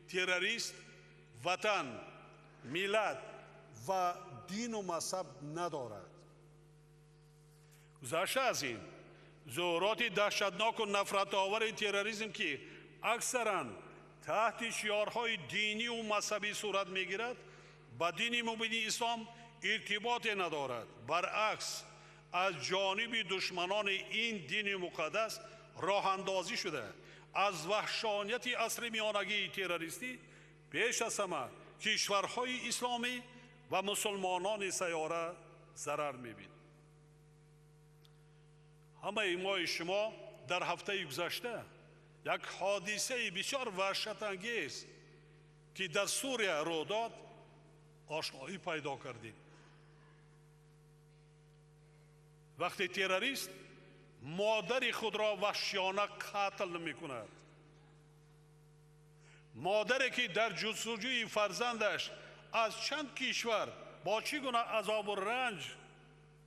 تروریست وطن، ملت و دین و مذهب ندارد. گذشته از این ظهورات دهشتناک و نفرت آور تروریسم که اکثرا تحت شعارهای دینی و مذهبی صورت میگیرد با دین مبین اسلام ارتباط ندارد. برعکس از جانب دشمنان این دین مقدس راه اندازی شده. از وحشانیت عصر میانگی تروریستی پیش از همه کشورهای اسلامی و مسلمانان سیاره ضرر می‌بینند. همه ما شما در هفته گذشته یک حادثه بسیار وحشت انگیز که در سوریه رخ داد آشنایی پیدا کردیم. وقتی تروریست مادر خود را وحشیانه قتل می‌کند، مادری که در جستجوی فرزندش از چند کشور با چگونه عذاب و رنج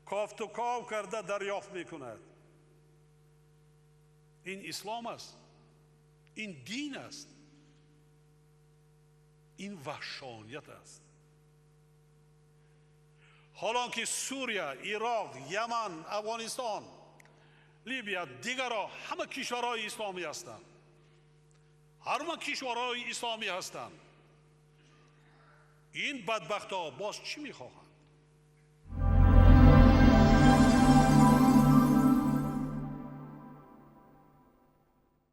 کافت و کاو کرده دریافت می‌کند. این اسلام است، این دین است، این وحشانیت است. حالا که سوریه، عراق، یمن، افغانستان، لیبیا دیگر همه کشورهای اسلامی هستند. همه کشورهای اسلامی هستند. این بدبخت‌ها باز چی می‌خواهند؟